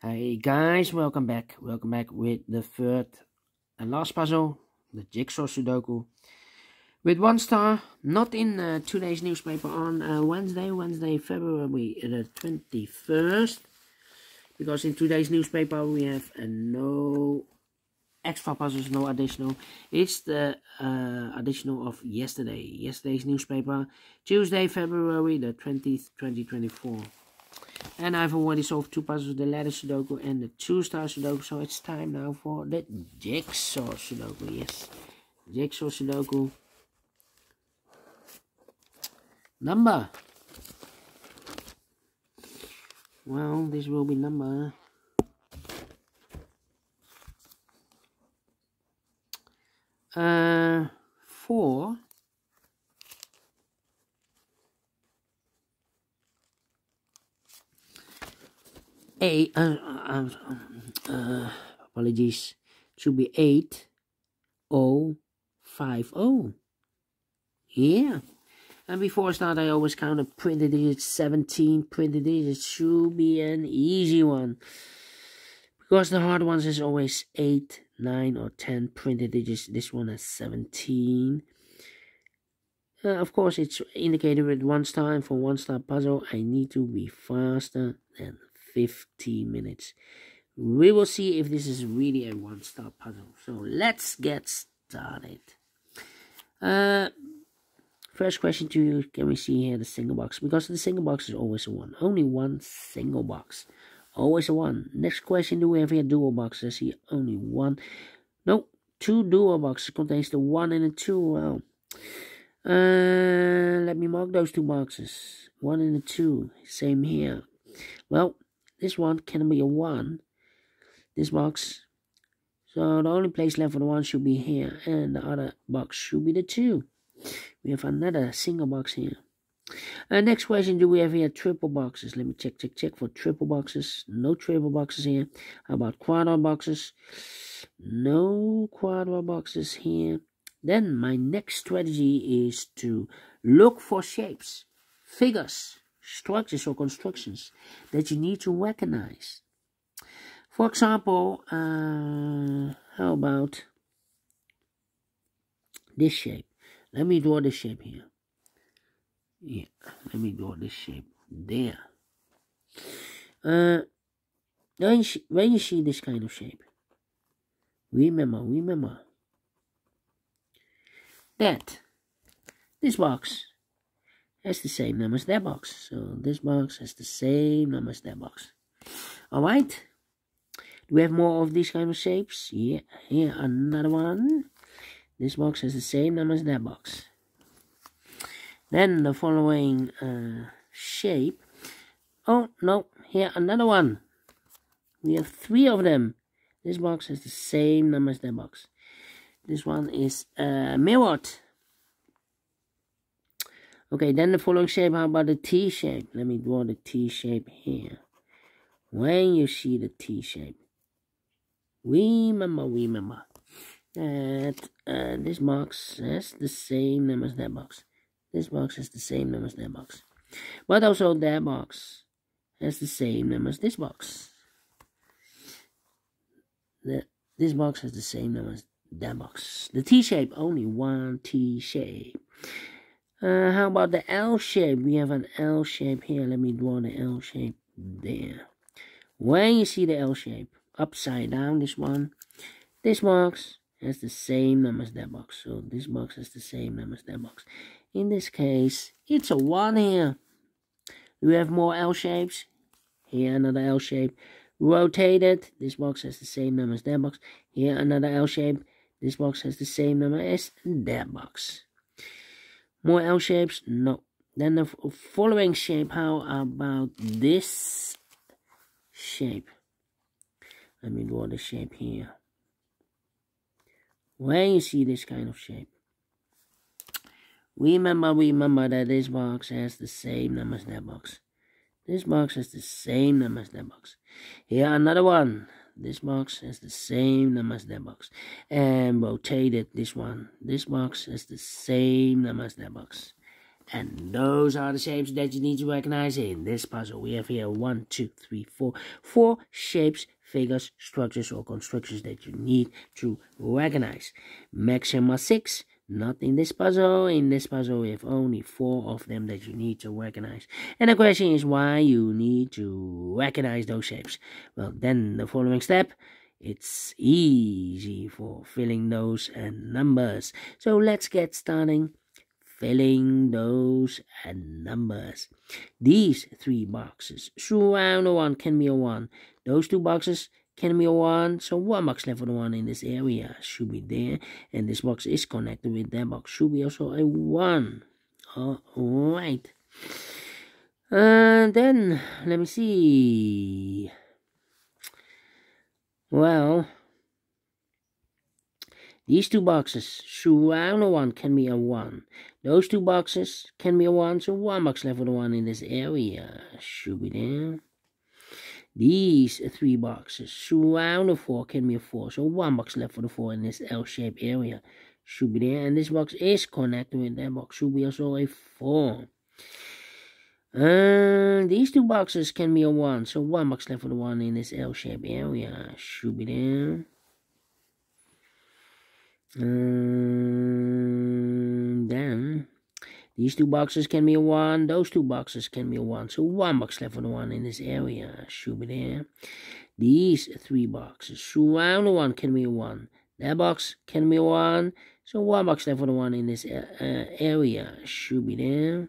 Hey guys, welcome back. Welcome back with the third and last puzzle, the Jigsaw Sudoku. With 1 star, not in today's newspaper on Wednesday, February the 21st. Because in today's newspaper we have no extra puzzles, no additional. It's the additional of yesterday's newspaper, Tuesday, February the 20th, 2024. And I've already solved 2 puzzles, the ladder Sudoku and the 2-star Sudoku. So it's time now for the Jigsaw Sudoku. Yes, Jigsaw Sudoku. Number. Well, this will be number 4. Apologies. It should be 8050. Yeah. And before I start, I always counted printed digits 17 printed digits. Should be an easy one. Because the hard ones is always 8, 9, or 10 printed digits. This one has 17. Of course, it's indicated with 1 star. And for 1-star puzzle, I need to be faster than 15 minutes. We will see if this is really a 1-star puzzle. So let's get started. First question to you, can we see here the single box? Because the single box is always a 1. Only 1 single box. Always a 1. Next question, do we have here dual boxes? I see only 1. No, 2 dual boxes. Contains the 1 and the 2. Well, let me mark those 2 boxes. 1 and the 2. Same here. Well, this one can be a 1. This box. So the only place left for the 1 should be here. And the other box should be the 2. We have another single box here. Next question, do we have here triple boxes? Let me check for triple boxes. No triple boxes here. How about quadra boxes? No quadra boxes here. Then my next strategy is to look for shapes, figures, structures or constructions that you need to recognize. For example, how about this shape? Let me draw this shape here. Yeah, let me draw this shape there. When you see this kind of shape, remember that this box has the same number as that box. So this box has the same number as that box. Alright? Do we have more of these kind of shapes? Yeah, here another one. This box has the same number as that box. Then the following shape. Oh, no, here another one. We have 3 of them. This box has the same number as that box. This one is mirrored. Okay, then the following shape, how about the T shape? Let me draw the T shape here. When you see the T shape, remember that this box has the same number as that box. This box has the same number as that box. But also that box has the same number as this box. This box has the same number as that box. The T shape, only 1 T shape. How about the L shape? We have an L shape here. Let me draw the L shape there. When you see the L shape, upside down, this one, this box has the same number as that box. So this box has the same number as that box. In this case, it's a 1 here. Do we have more L shapes? Here another L shape. Rotated. This box has the same number as that box. Here another L shape. This box has the same number as that box. More L shapes? No. Then the following shape. How about this shape? Let me draw the shape here. When you see this kind of shape, remember that this box has the same number as that box. This box has the same number as that box. Here another one. This box has the same number as that box. And rotated, this one. This box has the same number as that box. And those are the shapes that you need to recognize in this puzzle. We have here 1, 2, 3, 4, 4 shapes, figures, structures, or constructions that you need to recognize. Maximum 6, not in this puzzle. In this puzzle, we have only 4 of them that you need to recognize. And the question is why you need to recognize those shapes. Well, then the following step, it's easy for filling those numbers. So let's get starting. Filling those numbers. These 3 boxes surround the 1 can be a 1. Those 2 boxes can be a 1. So 1 box left for the 1 in this area should be there. And this box is connected with that box. Should be also a 1. Alright. Then, let me see. Well, these 2 boxes surround the 1 can be a 1. Those 2 boxes can be a 1, so 1 box left for the 1 in this area should be there. These 3 boxes surround the 4 can be a 4, so 1 box left for the 4 in this L-shaped area should be there. And this box is connected with that box, should be also a 4. These 2 boxes can be a 1, so 1 box left for the 1 in this L-shaped area should be there. Then these 2 boxes can be a 1, those 2 boxes can be a 1, so 1 box left for the 1 in this area should be there. These 3 boxes surround the 1 can be a 1, that box can be a 1, so 1 box left for the 1 in this area should be there.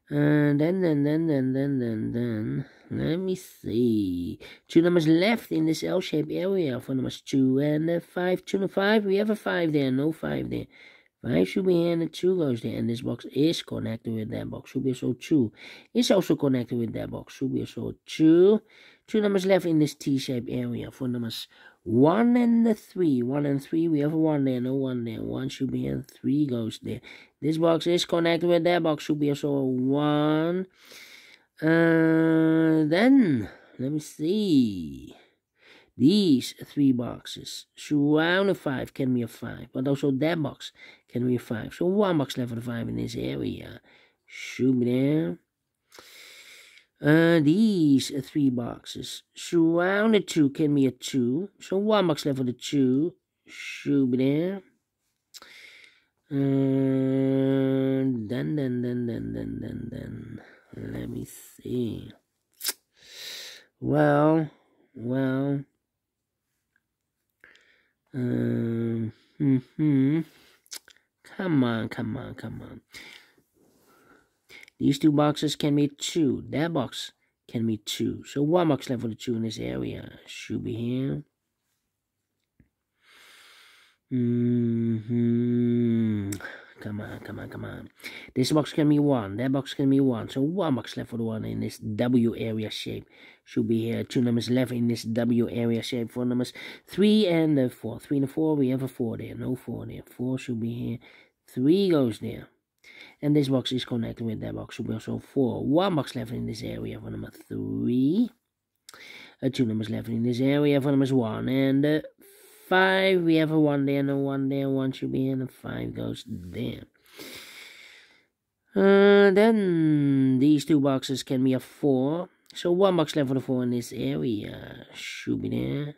Then, let me see. 2 numbers left in this L-shaped area for numbers 2 and 5. 2 and 5, we have a 5 there, no 5 there. 5 should be here and the 2 goes there. And this box is connected with that box, should be also 2. It's also connected with that box, should be also 2. 2 numbers left in this T-shaped area for numbers 1 and 3. 1 and 3, we have a 1 there, no 1 there. 1 should be here and 3 goes there. This box is connected with that box, should be also a 1. Then, let me see. These 3 boxes surround a 5 can be a 5, but also that box can be a 5. So 1 box left for the 5 in this area should be there. These 3 boxes surround a 2 can be a 2, so 1 box left for the 2 should be there. Then, let me see. Well. Come on. These 2 boxes can be 2. That box can be 2. So 1 box left for the 2 in this area should be here. Come on. This box can be 1. That box can be 1. So 1 box left for the 1 in this W area shape should be here. 2 numbers left in this W area shape for numbers 3 and 4. 3 and 4, we have a 4 there. No 4 there. 4 should be here. 3 goes there. And this box is connected with that box, should be also 4. 1 box left in this area for number 3. 2 numbers left in this area for numbers 1 and 5. We have a 1 there, no 1 there. 1 should be here, and 5 goes there. Then these 2 boxes can be a 4. So 1 box left for the 4 in this area should be there.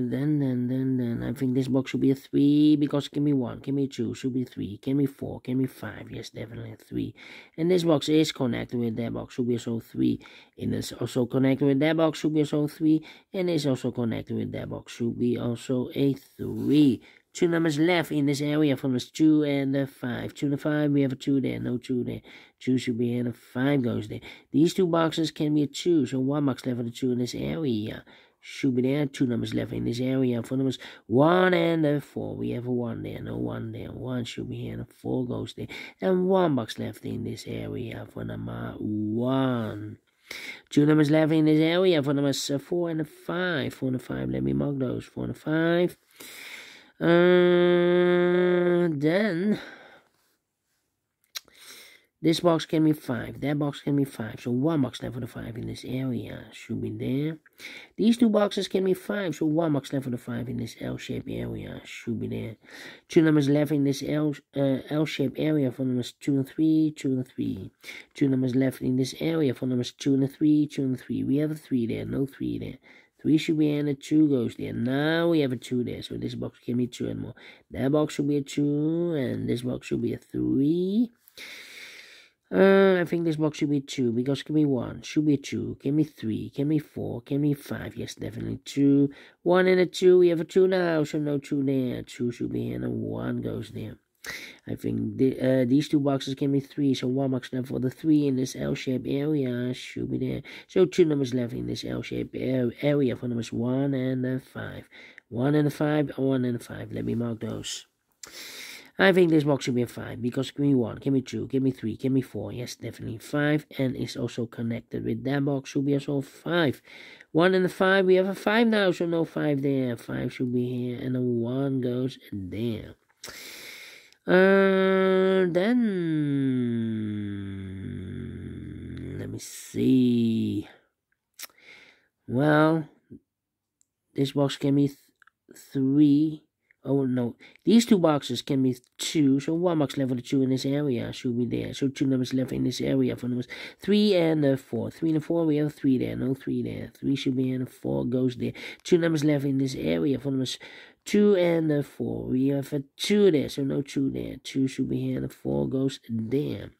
Then I think this box should be a 3 because it can be 1, can be 2, should be 3, can be 4, can be 5, yes, definitely 3. And this box is connected with that box, should be also 3. And it's also connected with that box, should be also 3. And it's also connected with that box, should be also a 3. 2 numbers left in this area from this 2 and 5. 2 and 5, we have a 2 there, no 2 there. 2 should be here, and 5 goes there. These 2 boxes can be a 2, so 1 box left for the 2 in this area should be there. 2 numbers left in this area for numbers 1 and 4. We have a 1 there, no 1 there. 1 should be here, and 4 goes there. And 1 box left in this area for number 1. 2 numbers left in this area for numbers 4 and 5. 4 and 5, let me mark those. 4 and 5. Then This box can be 5. That box can be 5. So 1 box left for the 5 in this area. Should be there. These 2 boxes can be 5. So 1 box left for the 5 in this L-shaped area. Should be there. 2 numbers left in this L-shaped area for numbers 2 and 3, 2 and 3. 2 numbers left in this area for numbers 2 and 3, 2 and 3. We have a 3 there. No 3 there. 3 should be and a 2 goes there. Now we have a 2 there. So this box can be 2 and more. That box should be a 2. And this box should be a 3. I think this box should be 2 because it can be 1, should be 2, can be 3, can be 4, can be 5. Yes, definitely 2. 1 and a 2. We have a 2 now, so no 2 there. 2 should be here and a 1 goes there. I think these 2 boxes can be 3, so 1 box left for the 3 in this L-shaped area should be there. So 2 numbers left in this L-shaped area for numbers 1 and 5. 1 and 5, 1 and 5. Let me mark those. I think this box should be a 5 because give me 1, give me 2, give me 3, give me 4. Yes, definitely 5, and it's also connected with that box. Should be also 5. 1 and a 5. We have a 5 now, so no 5 there. 5 should be here, and a 1 goes there. Then let me see. Well, this box can be 3. Oh no, these 2 boxes can be 2, so 1 box left for the 2 in this area should be there. So 2 numbers left in this area for numbers 3 and 4. 3 and 4, we have a 3 there, no 3 there. 3 should be and a 4 goes there. 2 numbers left in this area for numbers 2 and 4. We have a 2 there, so no 2 there. 2 should be here and a 4 goes there.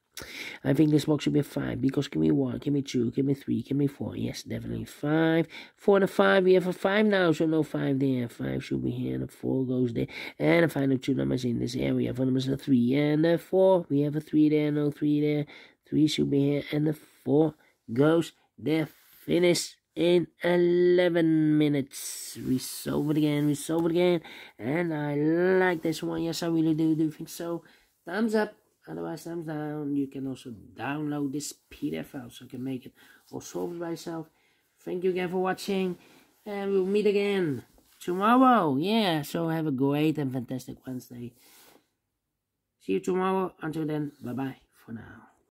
I think this box should be a 5 because give me 1, give me 2, give me 3, give me 4. Yes, definitely 5. 4 and a 5. We have a 5 now, so no 5 there. 5 should be here and a 4 goes there. And the final 2 numbers in this area for numbers 3 and 4. We have a 3 there, no 3 there. 3 should be here and the 4 goes there. Finish in 11 minutes. We solve it again, and I like this one. Yes, I really do think so. Thumbs up. Otherwise, thumbs down. You can also download this PDF file so you can make it or solve it by yourself. Thank you again for watching, and we'll meet again tomorrow. Yeah, so have a great and fantastic Wednesday. See you tomorrow. Until then, bye-bye for now.